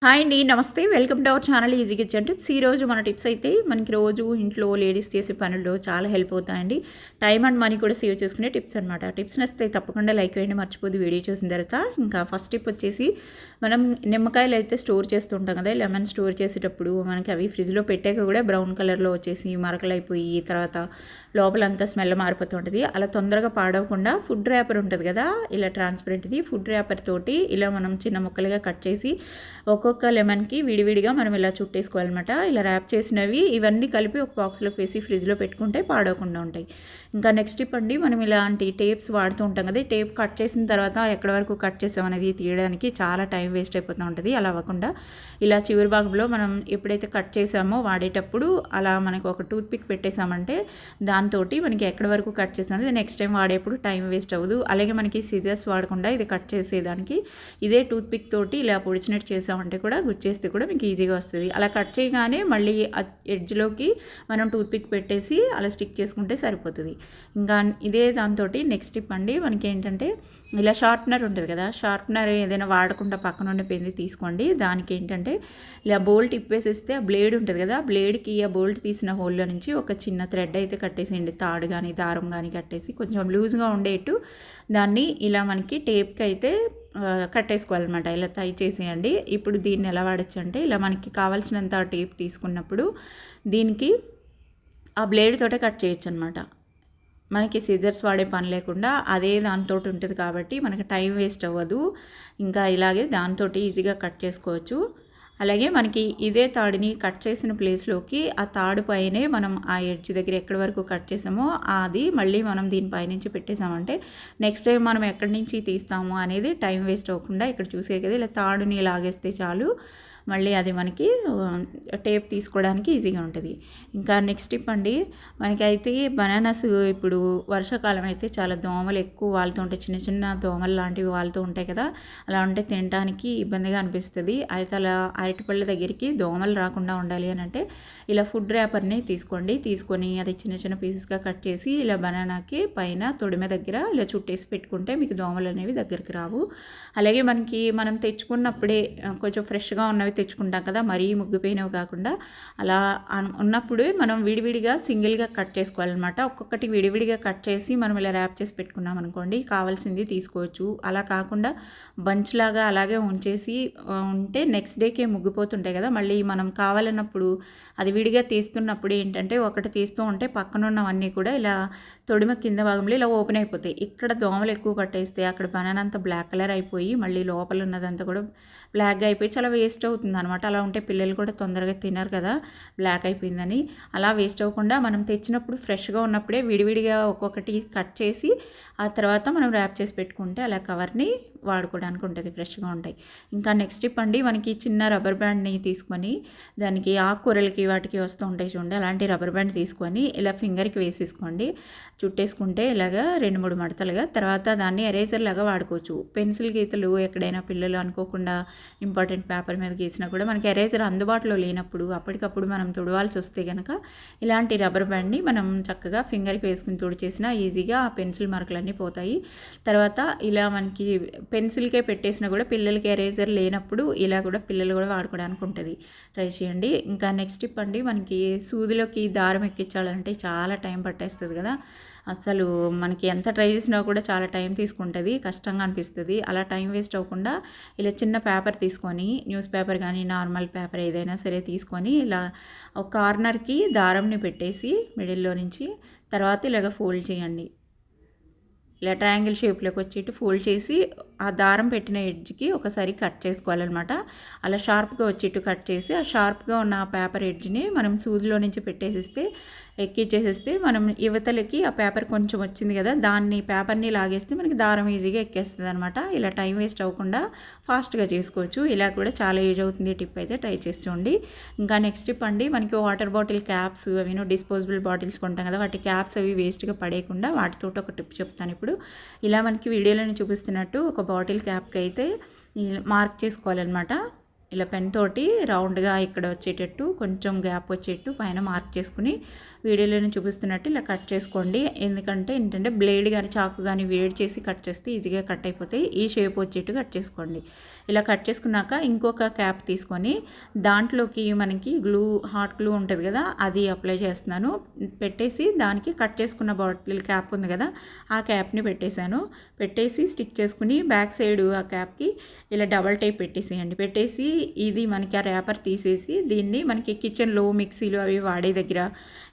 Hi అండి. నమస్తే. Welcome to our channel easy kitchen tips. ఈరోజు మన టిప్స్ అయితే మనకి రోజు ఇంట్లో లేడీస్ చేసే పనుల్లో చాలా హెల్ప్ అవుతాయండి. టైం అండ్ మనీ కూడా సేవ్ చేసుకునే టిప్స్ అనమాట. టిప్స్ నచ్చితే తప్పకుండా లైక్ వేయండి, మర్చిపోద్దు వీడియో చూసిన తర్వాత. ఇంకా ఫస్ట్ టిప్ వచ్చేసి మనం నిమ్మకాయలు అయితే స్టోర్ చేస్తుంటాం కదా, లెమన్ స్టోర్ చేసేటప్పుడు మనకి అవి ఫ్రిడ్జ్లో పెట్టాక కూడా బ్రౌన్ కలర్లో వచ్చేసి మరకలు అయిపోయి తర్వాత లోపలంతా స్మెల్ మారిపోతూ ఉంటుంది. అలా తొందరగా పాడవకుండా ఫుడ్ ర్యాపర్ ఉంటుంది కదా, ఇలా ట్రాన్స్పరెంట్ది ఫుడ్ ర్యాపర్ తోటి ఇలా మనం చిన్న ముక్కలుగా కట్ చేసి ఒక్కొక్క లెమన్కి విడివిడిగా మనం ఇలా చుట్టేసుకోవాలన్నమాట. ఇలా ర్యాప్ చేసినవి ఇవన్నీ కలిపి ఒక బాక్స్లోకి వేసి ఫ్రిడ్జ్లో పెట్టుకుంటే పాడవకుండా ఉంటాయి. ఇంకా నెక్స్ట్ టిప్ అండి, మనం ఇలాంటి టేప్స్ వాడుతూ ఉంటాం కదా, టేప్ కట్ చేసిన తర్వాత ఎక్కడి వరకు కట్ చేసాం అనేది తీయడానికి చాలా టైం వేస్ట్ అయిపోతూ ఉంటుంది. అలా అవ్వకుండా ఇలా చివరి భాగంలో మనం ఎప్పుడైతే కట్ చేసామో వాడేటప్పుడు అలా మనకు ఒక టూత్ పిక్ పెట్టేసామంటే దాంతో మనకి ఎక్కడి వరకు కట్ చేసాం అనేది నెక్స్ట్ టైం వాడేప్పుడు టైం వేస్ట్ అవ్వదు. అలాగే మనకి సిజర్స్ వాడకుండా ఇది కట్ చేసేదానికి ఇదే టూత్ పిక్ తోటి ఇలా పొడిచినట్టు చేసామంటే కూడా గుచ్చేస్తే కూడా మీకు ఈజీగా వస్తుంది. అలా కట్ చేయగానే మళ్ళీ ఎడ్జ్లోకి మనం టూత్ పిక్ పెట్టేసి అలా స్టిక్ చేసుకుంటే సరిపోతుంది. ఇంకా ఇదే దాంతో నెక్స్ట్ టిప్ అండి, మనకి ఏంటంటే ఇలా షార్ప్నర్ ఉంటుంది కదా, షార్ప్నర్ ఏదైనా వాడకుండా పక్కన ఉండే పెన్ను తీసుకోండి. దానికి ఏంటంటే ఇలా బోల్ట్ ఇప్పేసేస్తే ఆ బ్లేడ్ ఉంటుంది కదా, బ్లేడ్కి ఆ బోల్ట్ తీసిన హోల్లో నుంచి ఒక చిన్న థ్రెడ్ అయితే కట్టేసేయండి. తాడు కానీ దారం కానీ కట్టేసి కొంచెం లూజ్గా ఉండేట్టు దాన్ని ఇలా మనకి టేప్కి అయితే కట్టేసుకోవాలన్నమాట. ఇలా టై చేసేయండి. ఇప్పుడు దీన్ని ఎలా వాడచ్చు అంటే, ఇలా మనకి కావాల్సినంత టేప్ తీసుకున్నప్పుడు దీనికి ఆ బ్లేడ్ తోటే కట్ చేయొచ్చు అనమాట. మనకి సిజర్స్ వాడే పని లేకుండా అదే దాంతో ఉంటుంది కాబట్టి మనకి టైం వేస్ట్ అవ్వదు. ఇంకా ఇలాగే దాంతో ఈజీగా కట్ చేసుకోవచ్చు. అలాగే మనకి ఇదే తాడుని కట్ చేసిన ప్లేస్లోకి ఆ తాడు పైనే మనం ఆ ఎడ్జ్ దగ్గర ఎక్కడి వరకు కట్ చేసామో అది మళ్ళీ మనం దీనిపైనుంచి పెట్టేసామంటే నెక్స్ట్ టైం మనం ఎక్కడి నుంచి తీస్తాము అనేది టైం వేస్ట్ అవ్వకుండా ఇక్కడ చూసారు కదా, ఇలా తాడుని లాగేస్తే చాలు మళ్ళీ అది మనకి టేప్ తీసుకోవడానికి ఈజీగా ఉంటుంది. ఇంకా నెక్స్ట్ టిప్ అండి, మనకైతే బనానాస్ ఇప్పుడు వర్షాకాలం అయితే చాలా దోమలు ఎక్కువ వాళ్తూ ఉంటాయి. చిన్న చిన్న దోమలు లాంటివి వాళ్తూ ఉంటాయి కదా, అలా ఉంటే తినడానికి ఇబ్బందిగా అనిపిస్తుంది. అయితే అలా అరటిపళ్ళ దగ్గరికి దోమలు రాకుండా ఉండాలి అని అంటే ఇలా ఫుడ్ ర్యాపర్ని తీసుకొని అది చిన్న చిన్న పీసెస్గా కట్ చేసి ఇలా బనానాకి పైన తొడిమె దగ్గర ఇలా చుట్టేసి పెట్టుకుంటే మీకు దోమలు అనేవి దగ్గరికి రావు. అలాగే మనం తెచ్చుకున్నప్పుడే కొంచెం ఫ్రెష్గా ఉన్నవి తెచ్చుకుంటాం కదా, మరీ ముగ్గిపోయినవి కాకుండా అలా ఉన్నప్పుడే మనం విడివిడిగా సింగిల్గా కట్ చేసుకోవాలన్నమాట. ఒక్కొక్కటి విడివిడిగా కట్ చేసి మనం ఇలా ర్యాప్ చేసి పెట్టుకున్నాం అనుకోండి, కావాల్సింది తీసుకోవచ్చు. అలా కాకుండా బంచ్ లాగా అలాగే ఉంచేసి ఉంటే నెక్స్ట్ డేకే ముగ్గిపోతుంటాయి కదా, మళ్ళీ మనం కావాలన్నప్పుడు అది విడిగా తీస్తున్నప్పుడు ఏంటంటే ఒకటి తీస్తూ ఉంటే పక్కన ఉన్నవన్నీ కూడా ఇలా తొడిమ కింద భాగంలో ఇలా ఓపెన్ అయిపోతాయి. ఇక్కడ దోమలు ఎక్కువ పట్టేస్తే అక్కడ బనానా అంతా బ్లాక్ కలర్ అయిపోయి మళ్ళీ లోపల ఉన్నదంతా కూడా బ్లాక్గా అయిపోయి చాలా వేస్ట్ అవుతుంది అనమాట. అలా ఉంటే పిల్లలు కూడా తొందరగా తినరు కదా, బ్లాక్ అయిపోయిందని. అలా వేస్ట్ అవ్వకుండా మనం తెచ్చినప్పుడు ఫ్రెష్గా ఉన్నప్పుడే విడివిడిగా ఒక్కొక్కటి కట్ చేసి ఆ తర్వాత మనం ర్యాప్ చేసి పెట్టుకుంటే అలా కవర్ని వాడుకోవడానికి ఉంటుంది, ఫ్రెష్గా ఉంటాయి. ఇంకా నెక్స్ట్ టిప్ అండి, మనకి చిన్న రబ్బర్ బ్యాండ్ని తీసుకొని దానికి ఆకుకూరలకి వాటికి వస్తూ ఉంటాయి చూడండి, అలాంటి రబ్బర్ బ్యాండ్ తీసుకొని ఇలా ఫింగర్కి వేసేసుకోండి. చుట్టేసుకుంటే ఇలాగా 2-3 మడతలుగా తర్వాత దాన్ని ఎరేజర్ లాగా వాడుకోవచ్చు. పెన్సిల్ గీతలు ఎక్కడైనా పిల్లలు అనుకోకుండా ఇంపార్టెంట్ పేపర్ మీద గీసినా కూడా మనకి ఎరేజర్ అందుబాటులో లేనప్పుడు అప్పటికప్పుడు మనం తుడవాల్సి వస్తే కనుక ఇలాంటి రబ్బర్ బ్యాండ్ని మనం చక్కగా ఫింగర్కి వేసుకుని తుడిచేసినా ఈజీగా ఆ పెన్సిల్ మార్కులన్నీ పోతాయి. తర్వాత ఇలా మనకి పెన్సిల్కే పెట్టేసినా కూడా పిల్లలకి ఎరేజర్ లేనప్పుడు ఇలా కూడా పిల్లలు కూడా వాడుకోవడానికి ఉంటుంది. ట్రై చేయండి. ఇంకా నెక్స్ట్ టిప్ అండి, మనకి సూదిలోకి దారం ఎక్కించాలంటే చాలా టైం పట్టేస్తుంది కదా, అసలు మనకి ఎంత ట్రై చేసినా కూడా చాలా టైం తీసుకుంటుంది, కష్టంగా అనిపిస్తుంది. అలా టైం వేస్ట్ అవ్వకుండా ఇలా చిన్న పేపర్ తీసుకొని, న్యూస్ పేపర్ కానీ నార్మల్ పేపర్ ఏదైనా సరే తీసుకొని ఇలా ఒక కార్నర్కి దారంని పెట్టేసి మిడిల్లో నుంచి తర్వాత ఇలాగ ఫోల్డ్ చేయండి. ఇలా ట్రయాంగిల్ షేప్లోకి వచ్చేట్టు ఫోల్డ్ చేసి ఆ దారం పెట్టిన ఎడ్జ్కి ఒకసారి కట్ చేసుకోవాలన్నమాట. అలా షార్ప్గా వచ్చేట్టు కట్ చేసి ఆ షార్ప్గా ఉన్న ఆ పేపర్ ఎడ్జ్ని మనం సూదిలో నుంచి పెట్టేసేస్తే ఎక్కిచ్చేసేస్తే మనం యువతలకి ఆ పేపర్ కొంచెం వచ్చింది కదా, దాన్ని పేపర్ని లాగేస్తే మనకి దారం ఈజీగా ఎక్కేస్తుంది అనమాట. ఇలా టైం వేస్ట్ అవ్వకుండా ఫాస్ట్గా చేసుకోవచ్చు. ఇలా కూడా చాలా యూజ్ అవుతుంది. టిప్ అయితే ట్రై చేసి చూడండి. ఇంకా నెక్స్ట్ టిప్ అండి, మనకి వాటర్ బాటిల్ క్యాప్స్ అవి డిస్పోజబుల్ బాటిల్స్ కొంటాం కదా, వాటి క్యాప్స్ అవి వేస్ట్గా పడేయకుండా వాటితో ఒక టిప్ చెప్తాను ఇప్పుడు. ఇలా మనకి వీడియోలోనే చూపిస్తున్నట్టు ఒక బాటిల్ క్యాప్కి అయితే మార్క్ చేసుకోవాలన్నమాట. ఇలా పెన్ తోటి రౌండ్గా ఇక్కడ వచ్చేటట్టు కొంచెం గ్యాప్ వచ్చేట్టు పైన మార్క్ చేసుకుని వీడియోలోనే చూపిస్తున్నట్టు ఇలా కట్ చేసుకోండి. ఎందుకంటే ఏంటంటే బ్లేడ్ కానీ చాకు కానీ వేడి చేసి కట్ చేస్తే ఈజీగా కట్ అయిపోతాయి. ఈ షేప్ వచ్చేట్టు కట్ చేసుకోండి. ఇలా కట్ చేసుకున్నాక ఇంకొక క్యాప్ తీసుకొని దాంట్లోకి మనకి హాట్ గ్లూ ఉంటుంది కదా, అది అప్లై చేస్తున్నాను. పెట్టేసి దానికి కట్ చేసుకున్న బాటిల్ క్యాప్ ఉంది కదా, ఆ క్యాప్ని పెట్టేసి స్టిక్ చేసుకుని బ్యాక్ సైడ్ ఆ క్యాప్కి ఇలా డబల్ టైప్ పెట్టేసేయండి. పెట్టేసి ఇది మనకి ఆ ర్యాపర్ తీసేసి దీన్ని మనకి కిచెన్లో మిక్సీలు అవి వాడే దగ్గర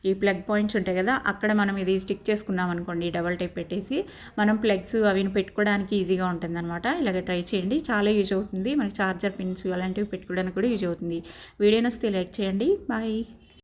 ఈ ప్లగ్ పాయింట్స్ ఉంటాయి కదా, అక్కడ మనం ఇది స్టిక్ చేసుకున్నాం అనుకోండి, డబల్ టైప్ పెట్టేసి మనం ప్లగ్స్ అవి పెట్టుకోవడానికి ఈజీగా ఉంటుంది అనమాట. ఇలాగ ట్రై చేయండి, చాలా యూజ్ అవుతుంది. మనకి చార్జర్ పిన్స్ అలాంటివి పెట్టుకోవడానికి కూడా యూజ్ అవుతుంది. వీడియో నచ్చితే లైక్ చేయండి. బాయ్.